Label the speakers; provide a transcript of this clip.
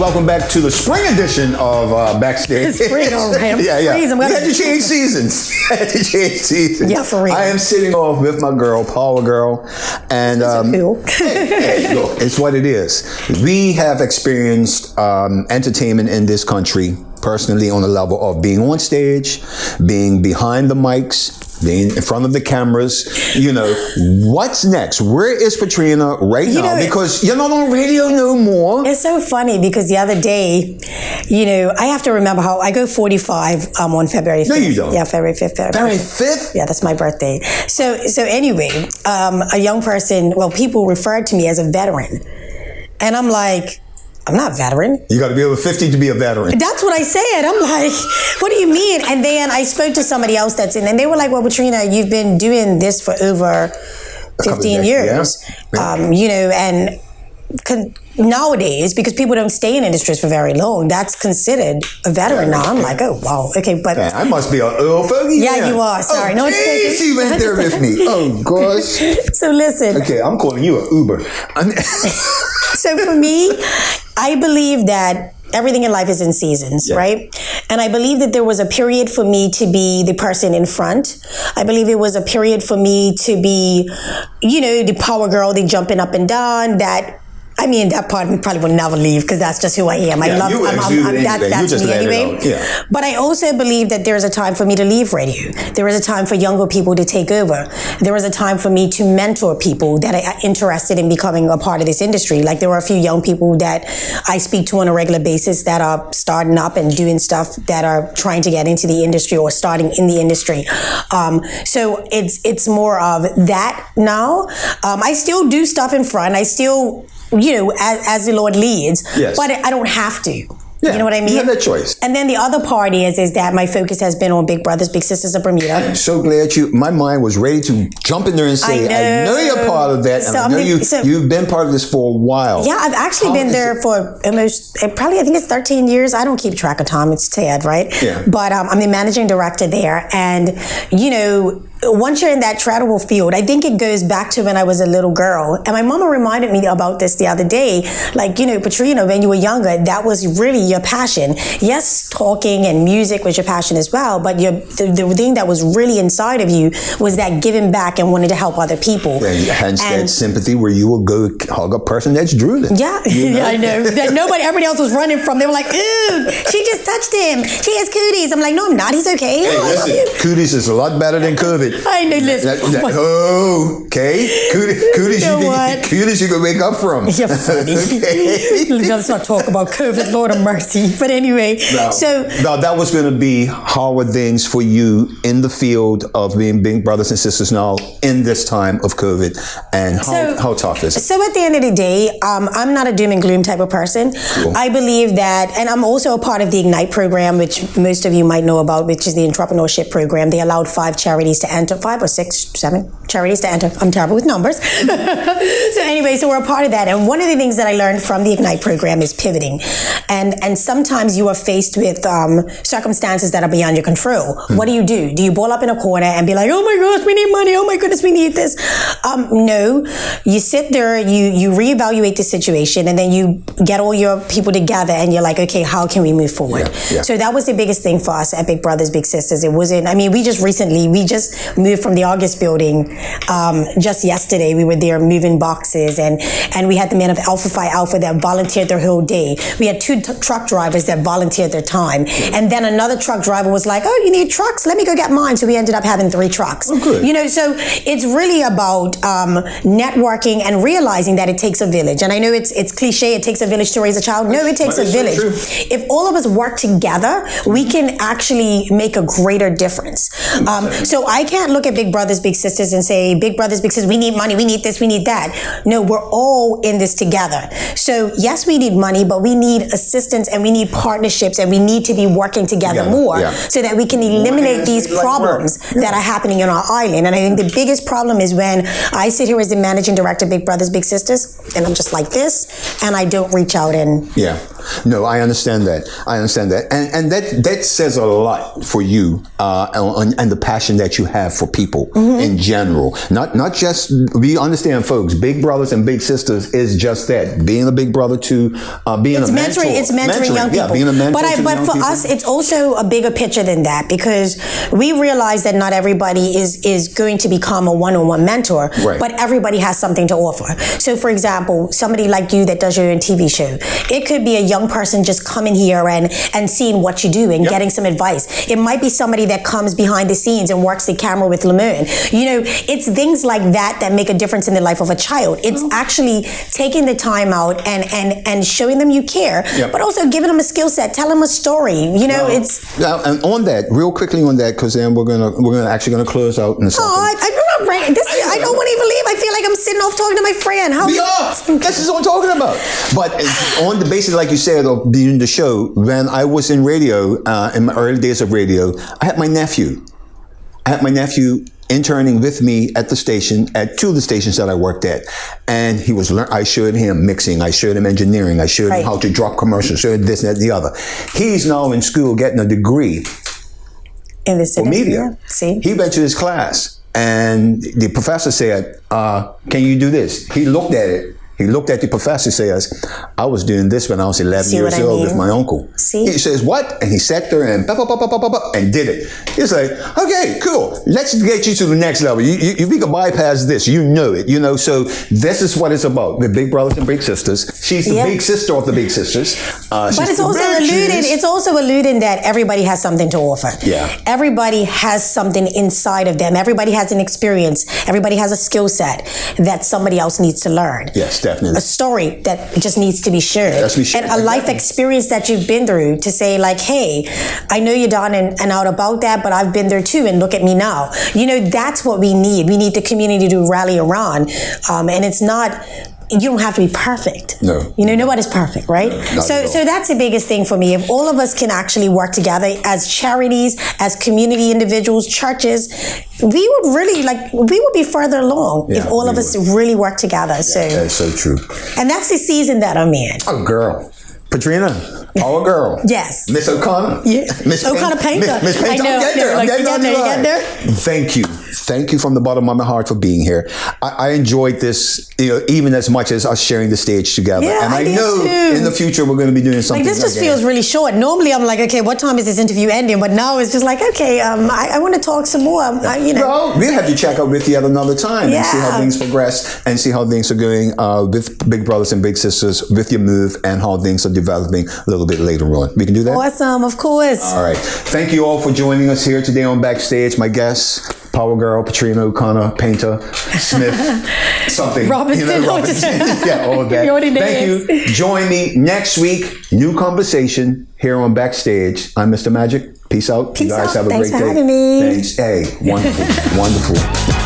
Speaker 1: welcome back to the spring edition of Backstage.
Speaker 2: It's spring, all right.
Speaker 1: Yeah.
Speaker 2: We
Speaker 1: had to change seasons.
Speaker 2: Yeah, for real.
Speaker 1: I am sitting off with my girl, Power Girl, and
Speaker 2: cool.
Speaker 1: hey, look, it's what it is. We have experienced entertainment in this country personally on the level of being on stage, being behind the mics, being in front of the cameras. You know, what's next? Where is Patrina right now? Because you're not on radio no more.
Speaker 2: It's so funny because the other day, I have to remember how I go 45 on February 5th.
Speaker 1: No, you don't.
Speaker 2: Yeah, February 5th.
Speaker 1: February 5th?
Speaker 2: Yeah, that's my birthday. So anyway, a young person, people referred to me as a veteran. And I'm like, I'm not a veteran.
Speaker 1: You got to be over 50 to be a veteran.
Speaker 2: That's what I said. I'm like, what do you mean? And then I spoke to somebody else that's in, and they were like, well, Patrina, you've been doing this for over 15 years.
Speaker 1: Yeah.
Speaker 2: And nowadays, because people don't stay in industries for very long, that's considered a veteran now. I'm like, oh, wow. Okay, but...
Speaker 1: Man, I must be an old fogey.
Speaker 2: Yeah, you are. Sorry.
Speaker 1: Oh, geez, she went there with me. Oh, gosh.
Speaker 2: So listen.
Speaker 1: Okay, I'm calling you an Uber.
Speaker 2: So for me, I believe that everything in life is in seasons, right? And I believe that there was a period for me to be the person in front. I believe it was a period for me to be, the power girl, the jumping up and down, that part of me probably will never leave because that's just who I am. That's me anyway.
Speaker 1: Yeah.
Speaker 2: But I also believe that there's a time for me to leave radio. There is a time for younger people to take over. There is a time for me to mentor people that are interested in becoming a part of this industry. Like there are a few young people that I speak to on a regular basis that are starting up and doing stuff that are trying to get into the industry or starting in the industry. So it's more of that now. I still do stuff in front. I still... as the Lord leads, but I don't have to.
Speaker 1: Yeah,
Speaker 2: you know what I mean?
Speaker 1: You have that choice.
Speaker 2: And then the other part is that my focus has been on Big Brothers, Big Sisters of Bermuda.
Speaker 1: I'm so glad my mind was ready to jump in there and say, I know you're part of that, and I know you've been part of this for a while.
Speaker 2: Yeah, I've actually been there for almost, probably I think it's 13 years. I don't keep track of time, it's Ted, right?
Speaker 1: Yeah.
Speaker 2: But I'm the managing director there, and once you're in that travelable field, I think it goes back to when I was a little girl. And my mama reminded me about this the other day. Like, Patrina, when you were younger, that was really your passion. Yes, talking and music was your passion as well, but the thing that was really inside of you was that giving back and wanting to help other people.
Speaker 1: Yeah, hence that sympathy where you will go hug a person that's drooling.
Speaker 2: Yeah, yeah, I know. That everybody else was running from. They were like, ooh, she just touched him. She has cooties. I'm like, no, I'm not. He's okay.
Speaker 1: Hey, listen, cooties is a lot better than COVID.
Speaker 2: I know, listen.
Speaker 1: Okay. Cooties you can wake up from.
Speaker 2: You're funny. Okay. Let's not talk about COVID, Lord of mercy. But anyway,
Speaker 1: now that was going to be hard things for you in the field of being big brothers and sisters now in this time of COVID. And how tough is it?
Speaker 2: So at the end of the day, I'm not a doom and gloom type of person.
Speaker 1: Cool.
Speaker 2: I believe that, and I'm also a part of the Ignite program, which most of you might know about, which is the entrepreneurship program. They allowed 5 charities to enter, 5 or 6, 7 charities to enter. I'm terrible with numbers. So anyway, so we're a part of that. And one of the things that I learned from the Ignite program is pivoting. And sometimes you are faced with circumstances that are beyond your control. What do? Do you ball up in a corner and be like, oh my gosh, we need money. Oh my goodness, we need this. No, you sit there, you reevaluate the situation, and then you get all your people together and you're like, okay, how can we move forward?
Speaker 1: Yeah.
Speaker 2: So that was the biggest thing for us at Big Brothers, Big Sisters. It wasn't, we just moved from the August building just yesterday. We were there moving boxes, and we had the men of Alpha Phi Alpha that volunteered their whole day. We had 2 truck drivers that volunteered their time, and then another truck driver was like, oh, you need trucks? Let me go get mine. So we ended up having 3 trucks.
Speaker 1: Oh, good.
Speaker 2: So it's really about networking and realizing that it takes a village. And I know it's cliche, it takes a village to raise a child. No, it takes a village. If all of us work together, we can actually make a greater difference. So I can't look at Big Brothers, Big Sisters and say, Big Brothers, Big Sisters, we need money, we need this, we need that. No, we're all in this together. So yes, we need money, but we need assistance and we need partnerships and we need to be working together more so that we can eliminate these problems that are happening on our island. And I think the biggest problem is when I sit here as the managing director of Big Brothers, Big Sisters, and I'm just like this, and I don't reach out and
Speaker 1: No, I understand that. And that says a lot for you, and the passion that you have for people in general. Not just, we understand, folks, big brothers and big sisters is just that. Being a big brother to being a mentor.
Speaker 2: It's mentoring young people.
Speaker 1: Yeah, being a mentor
Speaker 2: but for us, it's also a bigger picture than that, because we realize that not everybody is going to become a one-on-one mentor,
Speaker 1: right.
Speaker 2: but everybody has something to offer. So, for example, somebody like you that does your own TV show, it could be a young person just coming here and seeing what you do and getting some advice. It might be somebody that comes behind the scenes and works the camera with Lamone. You know, it's things like that make a difference in the life of a child. It's actually taking the time out and showing them you care, but also giving them a skill set, tell them a story. You know, it's
Speaker 1: now, and on that, real quickly on that, because then we're gonna close out in a second.
Speaker 2: I'm not right. I don't want to even leave. I feel like I'm sitting off talking to my friend.
Speaker 1: This is what I'm talking about. But on the basis, like you said, of being the show, when I was in radio, in my early days of radio, I had my nephew interning with me at the station, at two of the stations that I worked at. And he was I showed him mixing, I showed him engineering, I showed him how to drop commercials, showed this, that, the other. He's now in school getting a degree
Speaker 2: in this
Speaker 1: for media.
Speaker 2: Yeah. See?
Speaker 1: He went to his class and the professor said, can you do this? He looked at it. He looked at the professor and says, I was doing this when I was 11 years old with my uncle.
Speaker 2: See?
Speaker 1: He says, what? And he sat there and and did it. He's like, okay, cool. Let's get you to the next level. We can bypass this. You know it. You know, so this is what it's about. The big brothers and big sisters. She's the big sister of the big sisters.
Speaker 2: But it's also alluding that everybody has something to offer.
Speaker 1: Yeah.
Speaker 2: Everybody has something inside of them. Everybody has an experience. Everybody has a skill set that somebody else needs to learn.
Speaker 1: Yes, definitely.
Speaker 2: A story that just needs to be shared. And a life experience that you've been through to say like, hey, I know you're down and out about that, but I've been there too, and look at me now. You know, that's what we need. We need the community to rally around. And it's not, you don't have to be perfect. No. You know, nobody's perfect, right? So that's the biggest thing for me. If all of us can actually work together as charities, as community individuals, churches, we would be further along if all of us really work together. So
Speaker 1: that's so true.
Speaker 2: And that's the season that I'm in.
Speaker 1: Oh, girl. Patrina, our girl.
Speaker 2: Yes.
Speaker 1: Miss O'Connor.
Speaker 2: Yeah. Miss O'Connor Paynter.
Speaker 1: Miss Paynter. I'm getting there. Thank you. Thank you from the bottom of my heart for being here. I enjoyed this, even as much as us sharing the stage together.
Speaker 2: Yeah,
Speaker 1: and I know in the future we're going to be doing something
Speaker 2: like this. Just feels really short. Normally I'm like, okay, what time is this interview ending? But now it's just like, okay, I want to talk some more.
Speaker 1: Well, we'll have to check out with you at another time and see how things progress and see how things are going with Big Brothers and Big Sisters, with your move, and how things are developing a little bit later on. We can do that?
Speaker 2: Awesome, of course.
Speaker 1: All right. Thank you all for joining us here today on Backstage. My guests, Power Girl, Patrina, O'Connor, Paynter, Smith, something.
Speaker 2: Robinson.
Speaker 1: Yeah, all of that. Thank you. Join me next week. New conversation here on Backstage. I'm Mr. Magic. Peace out.
Speaker 2: Peace
Speaker 1: you guys
Speaker 2: out.
Speaker 1: have a
Speaker 2: Thanks
Speaker 1: great
Speaker 2: for
Speaker 1: day.
Speaker 2: having me.
Speaker 1: Thanks. Hey, wonderful. Wonderful.